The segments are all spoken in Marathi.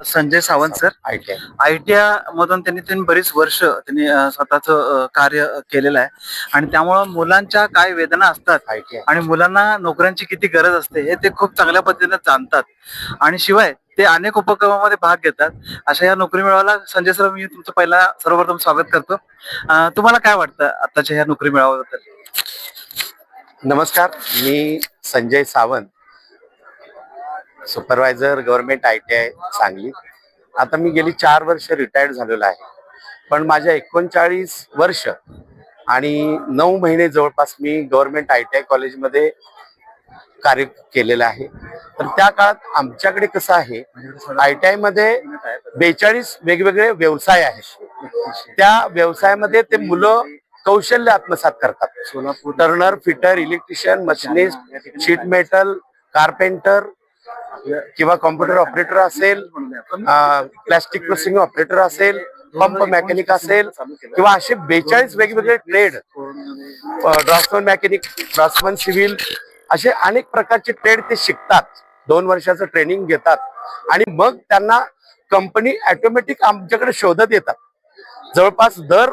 Sanjay Sawant sir. ITI. ITI मधून त्यांनी बरीच वर्ष स्वतःच कार्य केलेलं आहे आणि त्यामुळं मुलांच्या काय वेदना असतात ITI. आणि मुलांना नोकऱ्यांची किती गरज असते हे ते खूप चांगल्या पद्धतीने जाणतात आणि शिवाय ते अनेक उपक्रमामध्ये भाग घेतात. अशा या नोकरी मेळाव्याला संजय सर, मी तुमचं पहिला सर्वप्रथम स्वागत करतो. तुम्हाला काय वाटतं आताच्या ह्या नोकरी मेळाव्याबद्दल? नमस्कार, मी Sanjay Sawant, supervisor government ITI Sangli. आता मी गेली 4 वर्ष रिटायर्ड झालेलो आहे, पण माझ्या 39 वर्ष आणि 9 महिने जवळपास मी गव्हर्नमेंट ITI कॉलेजमध्ये कार्य केलेलं आहे. तर त्या काळात आमच्याकडे कसं आहे, ITI मध्ये 42 वेगवेगळे व्यवसाय आहेत. त्या व्यवसायामध्ये ते मुलं कौशल्य आत्मसात करतात. Turner, fitter, electrician, machinist, sheet metal, carpenter किंवा कॉम्प्युटर ऑपरेटर असेल, प्लास्टिक प्रोसेसिंग ऑपरेटर असेल, पंप मेकॅनिक असेल किंवा असे 42 वेगवेगळे ट्रेड, ड्राफ्टमन मेकॅनिक, ड्राफ्टमन सिव्हिल, असे अनेक प्रकारचे ट्रेड ते शिकतात. 2 वर्षाचं ट्रेनिंग घेतात आणि मग त्यांना कंपनी ऑटोमॅटिक आमच्याकडे शोधत येतात. जवळपास दर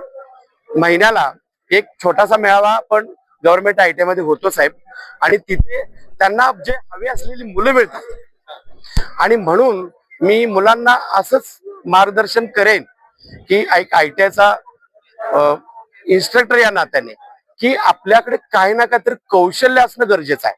महिन्याला एक छोटासा मेळावा पण गव्हर्नमेंट ITI मध्ये होतो साहेब, आणि तिथे त्यांना जे हवी असलेली मुलं मिळतात. आणि म्हणून मी मुलांना असंच मार्गदर्शन करेन की एक ITIचा इन्स्ट्रक्टर या नात्याने, की आपल्याकडे काही ना काहीतरी कौशल्य असणं गरजेचं आहे.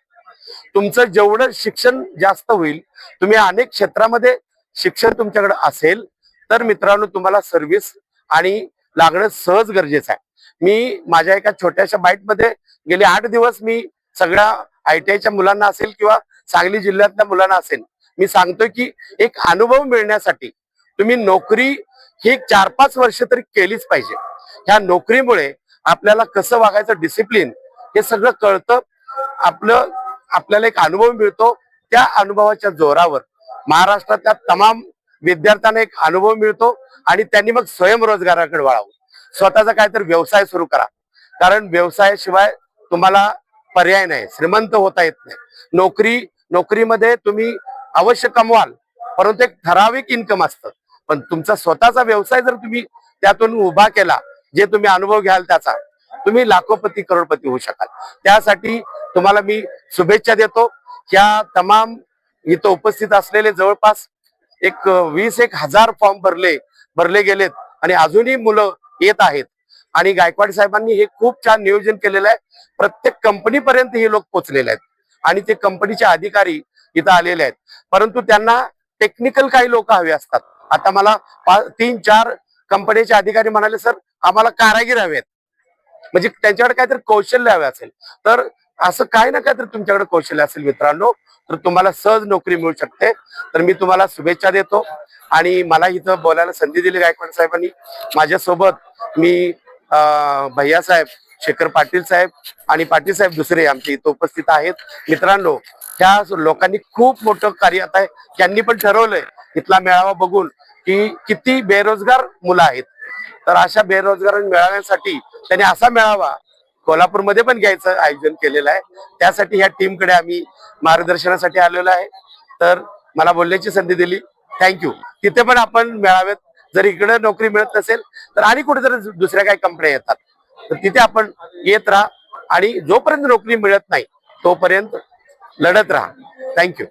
तुमचं जेवढं शिक्षण जास्त होईल, तुम्ही अनेक क्षेत्रामध्ये शिक्षण तुमच्याकडे असेल तर मित्रांनो तुम्हाला सर्व्हिस आणि लागणं सहज गरजेचं आहे. मी माझ्या एका छोट्याशा बाईटमध्ये गेले 8 दिवस मी सगळ्या ITIच्या मुलांना असेल किंवा सांगली जिल्ह्यातल्या मुलांना असेल, मी सांगतोय की एक अनुभव मिळण्यासाठी तुम्ही नोकरी ही 4-5 वर्ष तरी केलीच पाहिजे. ह्या नोकरीमुळे आपल्याला कसं वागायचं, डिसिप्लिन, हे सगळं कळतं. आपल्याला एक अनुभव मिळतो. त्या अनुभवाच्या जोरावर महाराष्ट्रातल्या तमाम विद्यार्थ्यांना एक अनुभव मिळतो आणि त्यांनी मग स्वयंरोजगाराकडे वळावं. स्वतःचा काहीतरी व्यवसाय सुरू करा, कारण व्यवसायाशिवाय तुम्हाला पर्याय नाही. श्रीमंत होता येत नाही. नोकरीमध्ये तुम्ही अवश्य कमवाल, परंतु एक ठराविक इन्कम असतं. पण तुमचा स्वतःचा व्यवसाय जर तुम्ही त्यातून उभा केला, जे तुम्ही अनुभव घ्याल त्याचा, तुम्ही लाखोपती करोडपती होऊ शकाल. त्यासाठी तुम्हाला मी शुभेच्छा देतो. या तमाम इथं उपस्थित असलेले जवळपास 20,000 फॉर्म भरले गेलेत आणि अजूनही मुलं येत आहेत. आणि गायकवाड साहेबांनी हे खूप छान नियोजन केलेलं आहे. प्रत्येक कंपनीपर्यंत हे लोक पोहोचलेले आहेत आणि ते कंपनीचे अधिकारी इथं आलेले आहेत. परंतु त्यांना टेक्निकल काही लोक हवे असतात. आता मला 3-4 कंपनीचे अधिकारी म्हणाले, सर आम्हाला कारागीर हवेत, म्हणजे त्यांच्याकडे काहीतरी कौशल्य हवे असेल. तर असं काही ना काहीतरी तुमच्याकडे कौशल्य असेल मित्रांनो, तर तुम्हाला सहज नोकरी मिळू शकते. तर मी तुम्हाला शुभेच्छा देतो. आणि मला इथं बोलायला संधी दिली गायकवाड साहेबांनी. माझ्यासोबत मी भैयासाहेब, शेखर पाटील साहेब आणि पाटील साहेब दुसरे आमचे इथं उपस्थित आहेत. मित्रांनो, त्या लोकांनी खूप मोठं कार्य आता आहे. त्यांनी पण ठरवलंय इथला मेळावा बघून की किती बेरोजगार मुलं आहेत. तर अशा बेरोजगार मेळाव्यासाठी त्यांनी असा मेळावा कोल्हापूरमध्ये पण घ्यायचं आयोजन केलेलं आहे. त्यासाठी ह्या टीमकडे आम्ही मार्गदर्शनासाठी आलेलो आहे. तर मला बोलण्याची संधी दिली, थँक्यू. तिथे पण आपण मेळाव्यात, जर इकडे नोकरी मिळत नसेल तर आणि कुठेतरी दुसऱ्या काही कंपन्या येतात, तर तिथे आपण येत राहा आणि जोपर्यंत नोकरी मिळत नाही तोपर्यंत लढत राहा. थँक्यू.